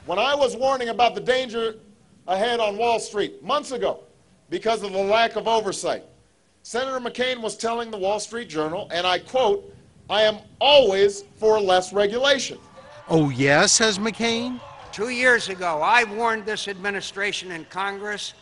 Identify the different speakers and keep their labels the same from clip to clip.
Speaker 1: When I was warning about the danger ahead on Wall Street months ago because of the lack of oversight, Senator McCain was telling the Wall Street Journal, and I quote, "I am always for less regulation."
Speaker 2: Oh, yes, says McCain?
Speaker 3: 2 years ago, I warned this administration and Congress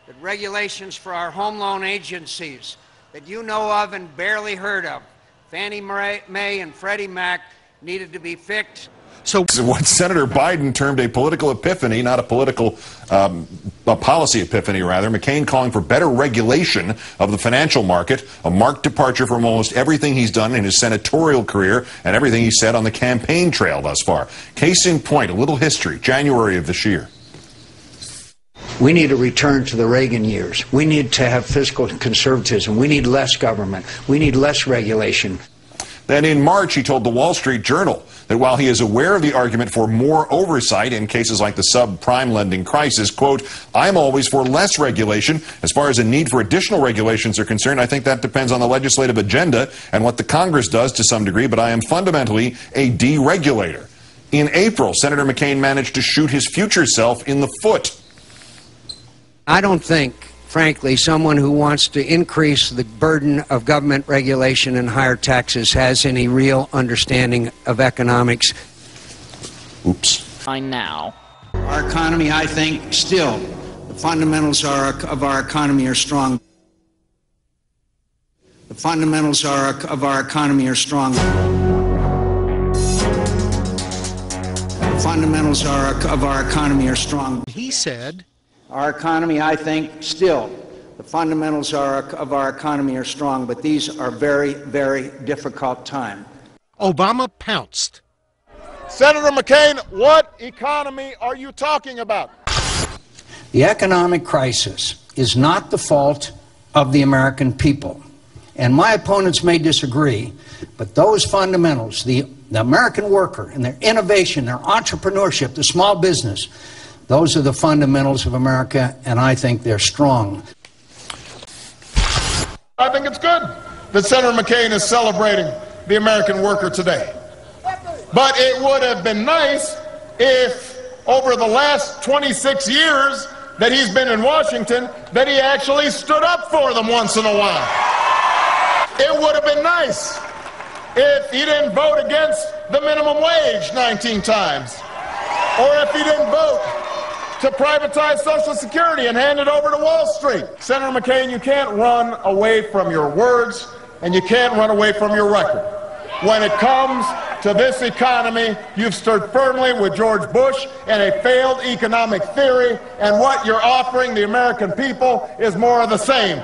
Speaker 3: that regulations for our home loan agencies that you know of and barely heard of, Fannie Mae and Freddie Mac, needed to be fixed.
Speaker 4: So what Senator Biden termed a political epiphany, not a political, a policy epiphany rather, McCain calling for better regulation of the financial market, a marked departure from almost everything he's done in his senatorial career and everything he said on the campaign trail thus far. Case in point, a little history, January of this year.
Speaker 5: We need a return to the Reagan years. We need to have fiscal conservatism. We need less government. We need less regulation.
Speaker 4: Then in March, he told the Wall Street Journal that while he is aware of the argument for more oversight in cases like the subprime lending crisis, quote, "I'm always for less regulation. As far as a need for additional regulations are concerned, I think that depends on the legislative agenda and what the Congress does to some degree, but I am fundamentally a deregulator." In April, Senator McCain managed to shoot his future self in the foot.
Speaker 3: I don't think, frankly, someone who wants to increase the burden of government regulation and higher taxes has any real understanding of economics.
Speaker 4: Oops.
Speaker 6: Fine now.
Speaker 3: Our economy, I think, still, the fundamentals of our economy are strong. The fundamentals of our economy are strong. The fundamentals of our economy are strong.
Speaker 2: He said,
Speaker 3: Our economy, I think, still, the fundamentals of our economy are strong, but these are very, very difficult times.
Speaker 2: Obama pounced.
Speaker 1: Senator McCain, what economy are you talking about?
Speaker 5: The economic crisis is not the fault of the American people. And my opponents may disagree, but those fundamentals, the American worker and their innovation, their entrepreneurship, the small business, those are the fundamentals of America, and I think they're strong.
Speaker 1: I think it's good that Senator McCain is celebrating the American worker today. But it would have been nice if over the last 26 years that he's been in Washington, that he actually stood up for them once in a while. It would have been nice if he didn't vote against the minimum wage 19 times, or if he didn't vote to privatize Social Security and hand it over to Wall Street. Senator McCain, you can't run away from your words, and you can't run away from your record. When it comes to this economy, you've stood firmly with George Bush and a failed economic theory, and what you're offering the American people is more of the same.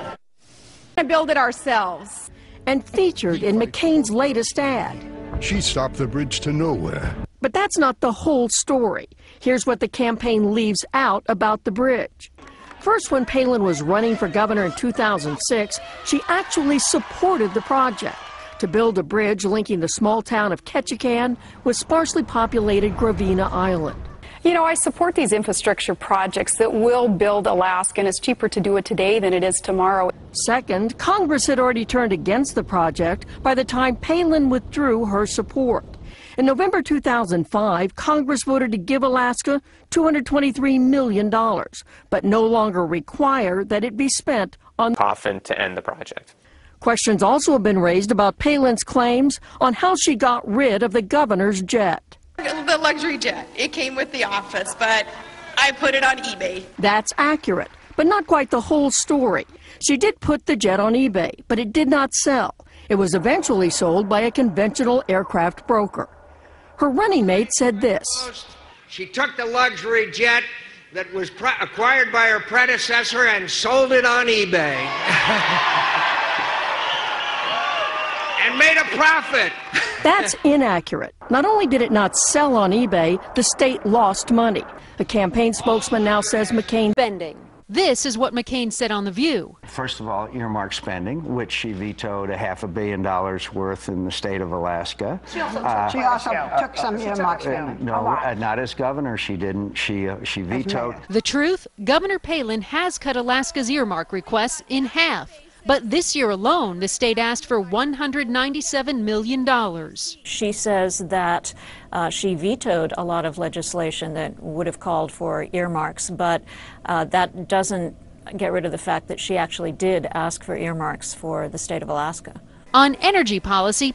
Speaker 7: To build it ourselves.
Speaker 8: And featured in McCain's latest ad.
Speaker 9: She stopped the bridge to nowhere.
Speaker 8: But that's not the whole story. Here's what the campaign leaves out about the bridge. First, when Palin was running for governor in 2006, she actually supported the project to build a bridge linking the small town of Ketchikan with sparsely populated Gravina Island.
Speaker 7: You know, I support these infrastructure projects that will build Alaska, and it's cheaper to do it today than it is tomorrow.
Speaker 8: Second, Congress had already turned against the project by the time Palin withdrew her support. In November 2005, Congress voted to give Alaska $223 million, but no longer require that it be spent on
Speaker 6: Coffin to end the project.
Speaker 8: Questions also have been raised about Palin's claims on how she got rid of the governor's jet.
Speaker 10: The luxury jet. It came with the office, but I put it on eBay.
Speaker 8: That's accurate, but not quite the whole story. She did put the jet on eBay, but it did not sell. It was eventually sold by a conventional aircraft broker. Her running mate said this.
Speaker 3: She took the luxury jet that was acquired by her predecessor and sold it on eBay. And made a profit.
Speaker 8: That's inaccurate. Not only did it not sell on eBay, the state lost money. The campaign spokesman now says McCain
Speaker 11: spending. This is what McCain said on The View.
Speaker 5: First of all, earmark spending, which she vetoed $500 million worth in the state of Alaska.
Speaker 12: She also took some earmark spending.
Speaker 5: No, not as governor. She didn't. She vetoed.
Speaker 11: The truth? Governor Palin has cut Alaska's earmark requests in half. But this year alone, the state asked for $197 million.
Speaker 13: She says that she vetoed a lot of legislation that would have called for earmarks, but that doesn't get rid of the fact that she actually did ask for earmarks for the state of Alaska.
Speaker 11: On energy policy,